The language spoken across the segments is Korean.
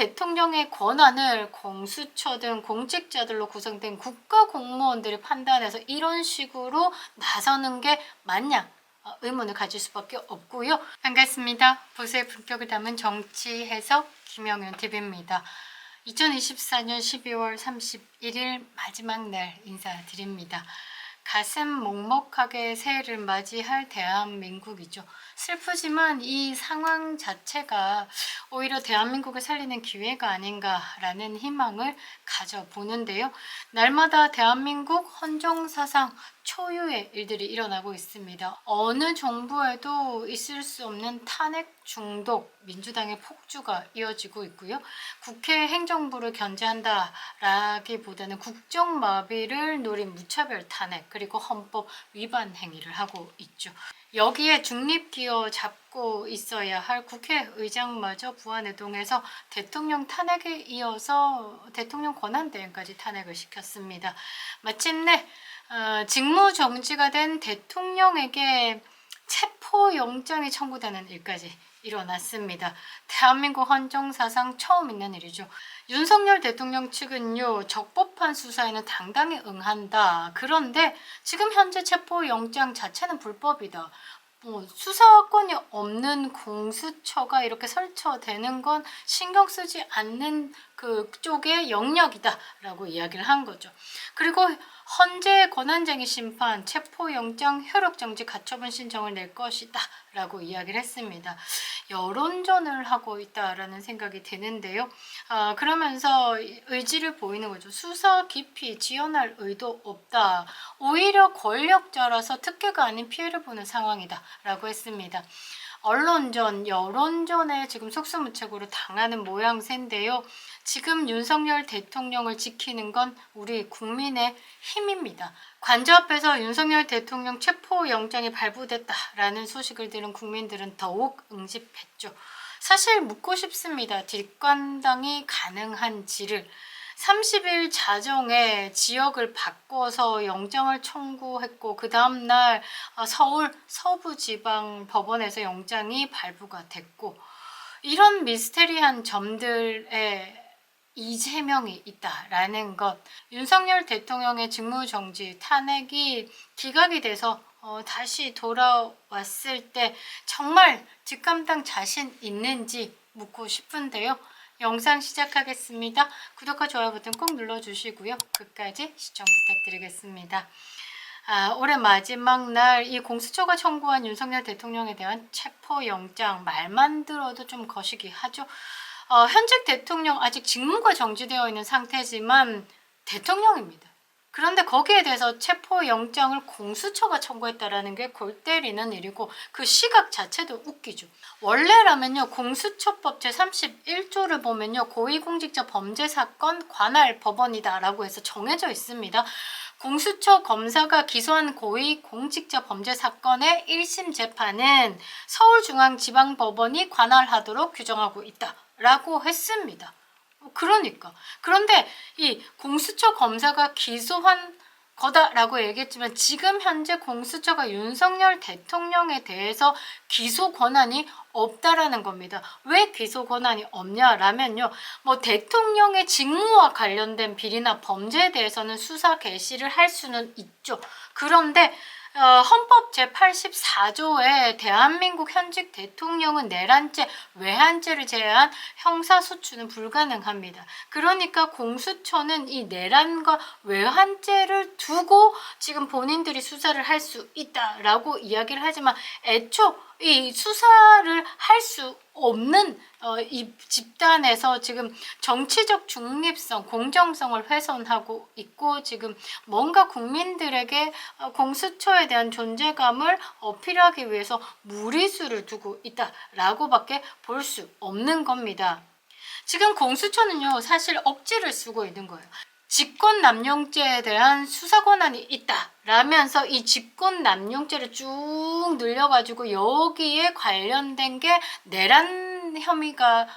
대통령의 권한을 공수처 등 공직자들로 구성된 국가공무원들이 판단해서 이런 식으로 나서는 게 맞냐? 의문을 가질 수밖에 없고요. 반갑습니다. 보수의 품격을 담은 정치 해석 김영윤 TV입니다. 2024년 12월 31일 마지막 날 인사드립니다. 가슴 먹먹하게 새해를 맞이할 대한민국이죠. 슬프지만 이 상황 자체가 오히려 대한민국을 살리는 기회가 아닌가라는 희망을 가져보는데요. 날마다 대한민국 헌정사상 초유의 일들이 일어나고 있습니다. 어느 정부에도 있을 수 없는 탄핵 중독, 민주당의 폭주가 이어지고 있고요. 국회 행정부를 견제한다라기보다는 국정마비를 노린 무차별 탄핵, 그리고 헌법 위반 행위를 하고 있죠. 여기에 중립기어 잡고 있어야 할 국회의장마저 부안해동해서 대통령 탄핵에 이어서 대통령 권한대행까지 탄핵을 시켰습니다. 마침내 직무정지가 된 대통령에게 체포영장이 청구되는 일까지 일어났습니다. 대한민국 헌정사상 처음 있는 일이죠. 윤석열 대통령 측은요, 적법한 수사에는 당당히 응한다. 그런데 지금 현재 체포영장 자체는 불법이다. 수사권이 없는 공수처가 이렇게 설쳐되는 건 신경 쓰지 않는 그쪽의 영역이다라고 이야기를 한 거죠. 그리고 헌재 권한쟁의 심판, 체포영장 효력정지 가처분 신청을 낼 것이다 라고 이야기를 했습니다. 여론전을 하고 있다라는 생각이 드는데요. 그러면서 의지를 보이는 거죠. 수사 깊이 지원할 의도 없다. 오히려 권력자라서 특혜가 아닌 피해를 보는 상황이다 라고 했습니다. 언론전, 여론전에 지금 속수무책으로 당하는 모양새인데요. 지금 윤석열 대통령을 지키는 건 우리 국민의 힘입니다. 관저 앞에서 윤석열 대통령 체포영장이 발부됐다라는 소식을 들은 국민들은 더욱 응집했죠. 사실 묻고 싶습니다. 뒷감당이 가능한지를. 30일 자정에 지역을 바꿔서 영장을 청구했고 그 다음날 서울 서부지방법원에서 영장이 발부가 됐고 이런 미스테리한 점들에 이재명이 있다라는 것, 윤석열 대통령의 직무정지 탄핵이 기각이 돼서 다시 돌아왔을 때 정말 뒷감당 자신 있는지 묻고 싶은데요. 영상 시작하겠습니다. 구독과 좋아요 버튼 꼭 눌러주시고요. 끝까지 시청 부탁드리겠습니다. 올해 마지막 날 이 공수처가 청구한 윤석열 대통령에 대한 체포영장 말만 들어도 좀 거시기 하죠. 현직 대통령 아직 직무가 정지되어 있는 상태지만 대통령입니다. 그런데 거기에 대해서 체포영장을 공수처가 청구했다라는 게 골 때리는 일이고 그 시각 자체도 웃기죠. 원래라면요, 공수처법 제31조를 보면요, 고위공직자 범죄사건 관할 법원이다라고 해서 정해져 있습니다. 공수처 검사가 기소한 고위공직자 범죄사건의 1심 재판은 서울중앙지방법원이 관할하도록 규정하고 있다라고 했습니다. 그런데 이 공수처 검사가 기소한 거다라고 얘기했지만 지금 현재 공수처가 윤석열 대통령에 대해서 기소 권한이 없다라는 겁니다. 왜 기소 권한이 없냐라면요, 대통령의 직무와 관련된 비리나 범죄에 대해서는 수사 개시를 할 수는 있죠. 그런데 헌법 제84조에 대한민국 현직 대통령은 내란죄, 외환죄를 제외한 형사소추는 불가능합니다. 그러니까 공수처는 이 내란과 외환죄를 두고 지금 본인들이 수사를 할 수 있다라고 이야기를 하지만 애초 이 수사를 할 수 없는 이 집단에서 지금 정치적 중립성, 공정성을 훼손하고 있고 지금 뭔가 국민들에게 공수처에 대한 존재감을 어필하기 위해서 무리수를 두고 있다라고밖에 볼 수 없는 겁니다. 지금 공수처는요, 사실 억지를 쓰고 있는 거예요. 직권남용죄에 대한 수사 권한이 있다라면서 이 직권남용죄를 쭉 늘려가지고 여기에 관련된 게 내란 혐의가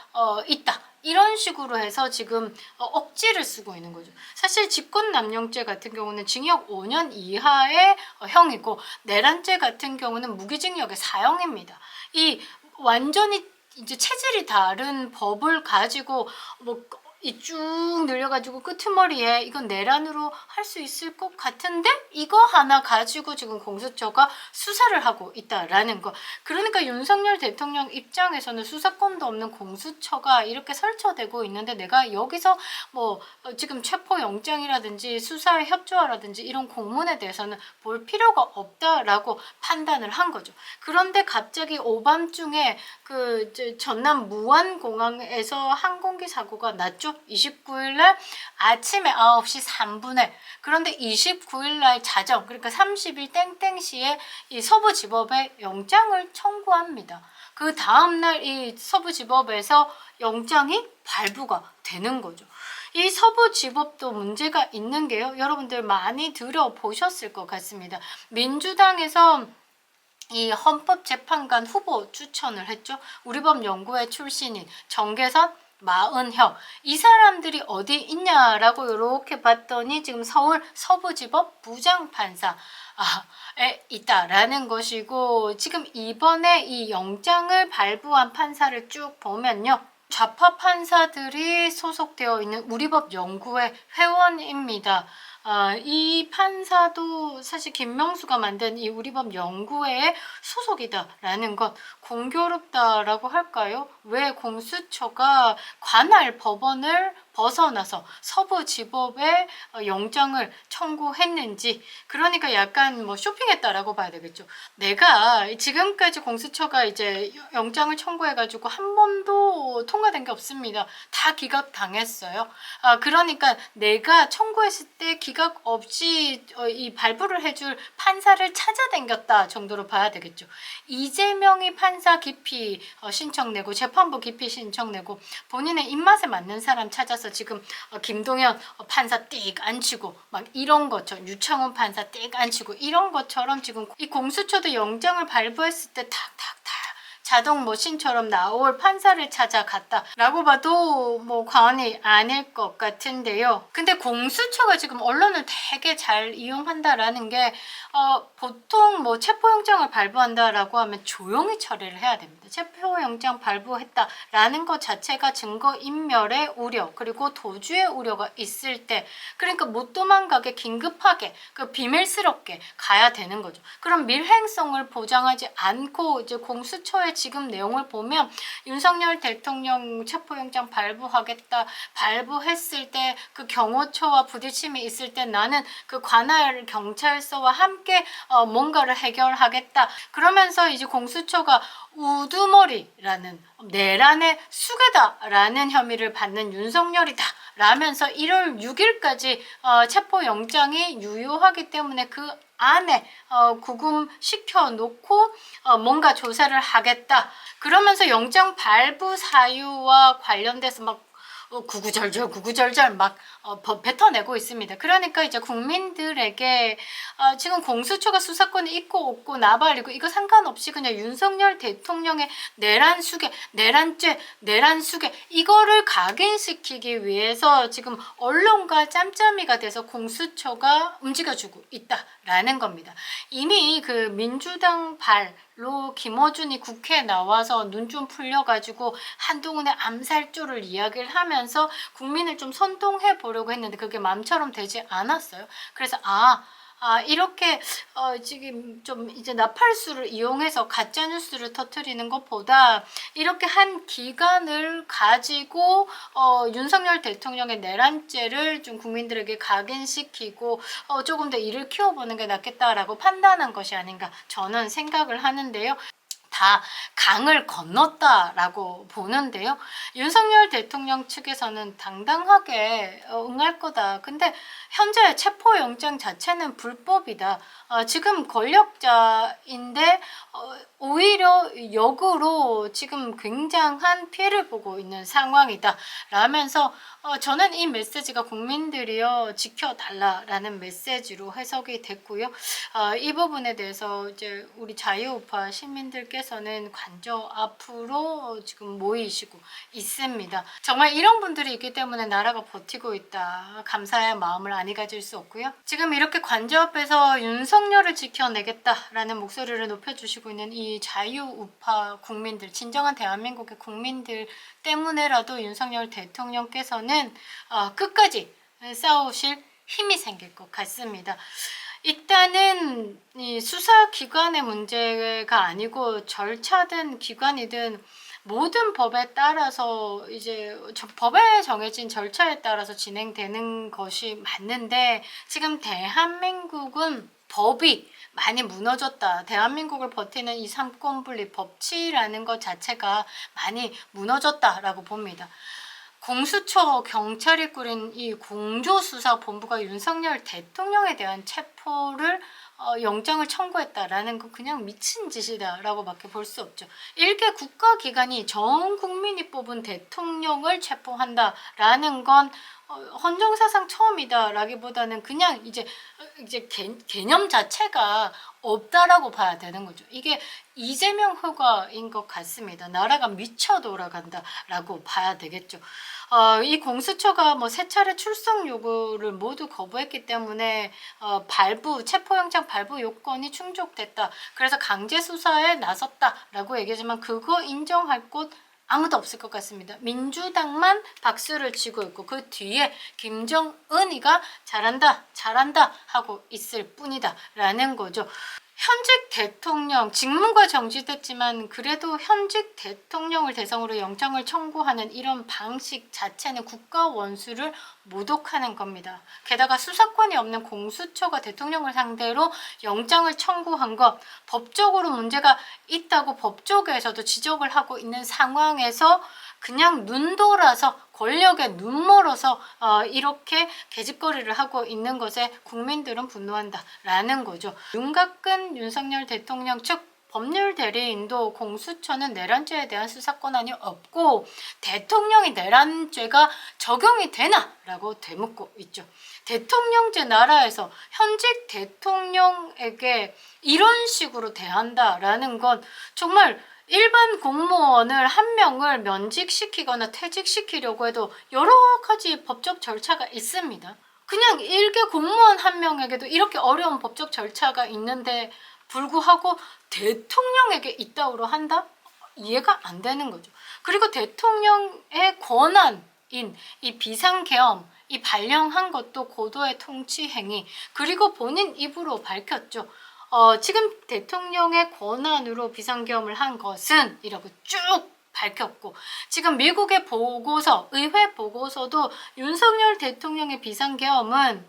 있다. 이런 식으로 해서 지금 억지를 쓰고 있는 거죠. 사실 직권남용죄 같은 경우는 징역 5년 이하의 형이고 내란죄 같은 경우는 무기징역의 사형입니다. 이 완전히 이제 체질이 다른 법을 가지고 뭐 이 쭉 늘려가지고 끄트머리에 이건 내란으로 할 수 있을 것 같은데 이거 하나 가지고 지금 공수처가 수사를 하고 있다라는 거. 그러니까 윤석열 대통령 입장에서는 수사권도 없는 공수처가 이렇게 설쳐되고 있는데 내가 여기서 뭐 지금 체포영장이라든지 수사에 협조하라든지 이런 공문에 대해서는 볼 필요가 없다라고 판단을 한 거죠. 그런데 갑자기 오밤중에 그 전남 무안공항에서 항공기 사고가 났죠. 29일날 아침에 9시 3분에. 그런데 29일날 자정, 그러니까 30일 땡땡시에 이 서부지법에 영장을 청구합니다. 그 다음날 이 서부지법에서 영장이 발부가 되는 거죠. 이 서부지법도 문제가 있는 게요. 여러분들 많이 들어보셨을 것 같습니다. 민주당에서 이 헌법재판관 후보 추천을 했죠. 우리법 연구회 출신인 정계선, 마은혁, 이 사람들이 어디 있냐라고 이렇게 봤더니 지금 서울 서부지법 부장판사에 있다라는 것이고, 지금 이번에 이 영장을 발부한 판사를 쭉 보면요, 좌파 판사들이 소속되어 있는 우리법 연구회 회원입니다. 이 판사도 사실 김명수가 만든 이 우리법 연구회의 소속이다라는 것, 공교롭다라고 할까요? 왜 공수처가 관할 법원을 벗어나서 서부지법에 영장을 청구했는지, 그러니까 약간 뭐 쇼핑했다라고 봐야 되겠죠. 내가 지금까지 공수처가 이제 영장을 청구해가지고 한 번도 통과된 게 없습니다. 다 기각당했어요. 그러니까 내가 청구했을 때 기각 없이 이 발부를 해줄 판사를 찾아다녔다 정도로 봐야 되겠죠. 이재명이 판사 기피 신청 내고 재판부 기피 신청 내고 본인의 입맛에 맞는 사람 찾아서 지금 김동연 판사 띡 앉히고 막 이런 것처럼, 유창훈 판사 띡 앉히고 이런 것처럼 지금 이 공수처도 영장을 발부했을 때 탁탁탁 자동 머신처럼 나올 판사를 찾아갔다라고 봐도 뭐 과언이 아닐 것 같은데요. 근데 공수처가 지금 언론을 되게 잘 이용한다라는 게 보통 뭐 체포영장을 발부한다라고 하면 조용히 처리를 해야 됩니다. 체포영장 발부했다라는 것 자체가 증거인멸의 우려, 그리고 도주의 우려가 있을 때, 그러니까 못 도망가게 긴급하게 그 비밀스럽게 가야 되는 거죠. 그럼 밀행성을 보장하지 않고 이제 공수처의 지금 내용을 보면 윤석열 대통령 체포영장 발부하겠다, 발부했을 때 그 경호처와 부딪힘이 있을 때 나는 그 관할 경찰서와 함께 뭔가를 해결하겠다, 그러면서 이제 공수처가 우두머리라는 내란의 수괴다라는 혐의를 받는 윤석열이다 라면서 1월 6일까지 체포영장이 유효하기 때문에 그 안에 구금시켜 놓고 뭔가 조사를 하겠다, 그러면서 영장 발부 사유와 관련돼서 막 구구절절 막 뱉어내고 있습니다. 그러니까 이제 국민들에게 지금 공수처가 수사권이 있고 없고 나발이고 이거 상관없이 그냥 윤석열 대통령의 내란 수괴, 내란죄, 내란 수괴 이거를 각인시키기 위해서 지금 언론과 짬짬이가 돼서 공수처가 움직여주고 있다라는 겁니다. 이미 그 민주당 발로 김어준이 국회에 나와서 눈 좀 풀려가지고 한동훈의 암살조를 이야기를 하면서 국민을 좀 선동해 보려고 했는데 그게 마음처럼 되지 않았어요. 그래서 이렇게 지금 좀 이제 나팔수를 이용해서 가짜 뉴스를 터뜨리는 것보다 이렇게 한 기간을 가지고 윤석열 대통령의 내란죄를 좀 국민들에게 각인시키고 조금 더 일을 키워보는 게 낫겠다라고 판단한 것이 아닌가 저는 생각을 하는데요. 다 강을 건넜다라고 보는데요. 윤석열 대통령 측에서는 당당하게 응할 거다. 근데 현재 체포영장 자체는 불법이다. 지금 권력자인데 오히려 역으로 지금 굉장한 피해를 보고 있는 상황이다 라면서 저는 이 메시지가 국민들이요 지켜달라라는 메시지로 해석이 됐고요. 이 부분에 대해서 이제 우리 자유우파 시민들께서 대통령께서는 관저 앞으로 지금 모이시고 있습니다. 정말 이런 분들이 있기 때문에 나라가 버티고 있다. 감사의 마음을 아니 가질 수 없고요. 지금 이렇게 관저 앞에서 윤석열을 지켜내겠다라는 목소리를 높여주시고 있는 이 자유우파 국민들, 진정한 대한민국의 국민들 때문에라도 윤석열 대통령께서는 끝까지 싸우실 힘이 생길 것 같습니다. 일단은 이 수사기관의 문제가 아니고 절차든 기관이든 모든 법에 따라서 이제 법에 정해진 절차에 따라서 진행되는 것이 맞는데 지금 대한민국은 법이 많이 무너졌다. 대한민국을 버티는 이 삼권분립 법치라는 것 자체가 많이 무너졌다라고 봅니다. 공수처 경찰이 꾸린 이 공조수사본부가 윤석열 대통령에 대한 체포를 영장을 청구했다라는 건 그냥 미친 짓이다라고 밖에 볼 수 없죠. 일개 국가기관이 전 국민이 뽑은 대통령을 체포한다라는 건 헌정사상 처음이다라기보다는 그냥 이제 개념 자체가 없다라고 봐야 되는 거죠. 이게 이재명 효과인 것 같습니다. 나라가 미쳐 돌아간다라고 봐야 되겠죠. 이 공수처가 뭐 세 차례 출석 요구를 모두 거부했기 때문에 체포영장 발부 요건이 충족됐다. 그래서 강제 수사에 나섰다라고 얘기하지만 그거 인정할 곳 아무도 없을 것 같습니다. 민주당만 박수를 치고 있고 그 뒤에 김정은이가 잘한다 잘한다 하고 있을 뿐이다 라는 거죠. 현직 대통령, 직무가 정지됐지만 그래도 현직 대통령을 대상으로 영장을 청구하는 이런 방식 자체는 국가 원수를 모독하는 겁니다. 게다가 수사권이 없는 공수처가 대통령을 상대로 영장을 청구한 것, 법적으로 문제가 있다고 법조계에서도 지적을 하고 있는 상황에서 그냥 눈 돌아서 권력에 눈 멀어서 이렇게 계집거리를 하고 있는 것에 국민들은 분노한다라는 거죠. 눈 깎은 윤석열 대통령 측 법률 대리인도 공수처는 내란죄에 대한 수사 권한이 없고 대통령이 내란죄가 적용이 되나? 라고 되묻고 있죠. 대통령제 나라에서 현직 대통령에게 이런 식으로 대한다라는 건 정말 일반 공무원을 한 명을 면직시키거나 퇴직시키려고 해도 여러 가지 법적 절차가 있습니다. 그냥 일개 공무원 한 명에게도 이렇게 어려운 법적 절차가 있는데 불구하고 대통령에게 이따위로 한다? 이해가 안 되는 거죠. 그리고 대통령의 권한인 이 비상계엄, 이 발령한 것도 고도의 통치행위, 그리고 본인 입으로 밝혔죠. 지금 대통령의 권한으로 비상계엄을 한 것은 이라고 쭉 밝혔고 지금 미국의 보고서, 의회 보고서도 윤석열 대통령의 비상계엄은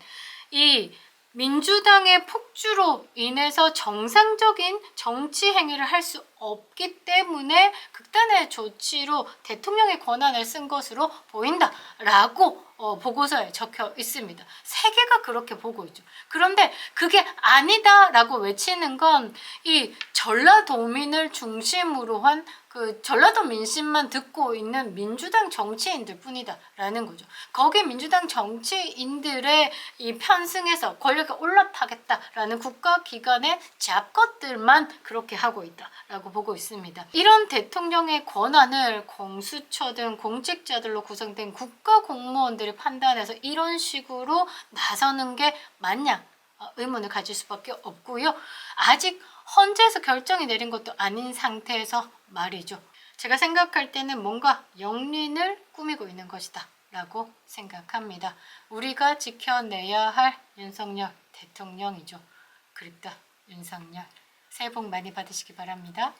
이 민주당의 폭주로 인해서 정상적인 정치 행위를 할 수 없기 때문에 극단의 조치로 대통령의 권한을 쓴 것으로 보인다라고 보고서에 적혀 있습니다. 세계가 그렇게 보고 있죠. 그런데 그게 아니다라고 외치는 건 이 전라도민을 중심으로 한 그 전라도 민심만 듣고 있는 민주당 정치인들 뿐이다라는 거죠. 거기 민주당 정치인들의 이 편승해서 권력에 올라타겠다라는 국가기관의 잡것들만 그렇게 하고 있다라고 보고 있습니다. 이런 대통령의 권한을 공수처 등 공직자들로 구성된 국가공무원들이 판단해서 이런 식으로 나서는 게 맞냐? 의문을 가질 수밖에 없고요. 아직 헌재에서 결정이 내린 것도 아닌 상태에서 말이죠. 제가 생각할 때는 뭔가 영린을 꾸미고 있는 것이다 라고 생각합니다. 우리가 지켜내야 할 윤석열 대통령이죠. 그립다 윤석열. 새해 복 많이 받으시기 바랍니다.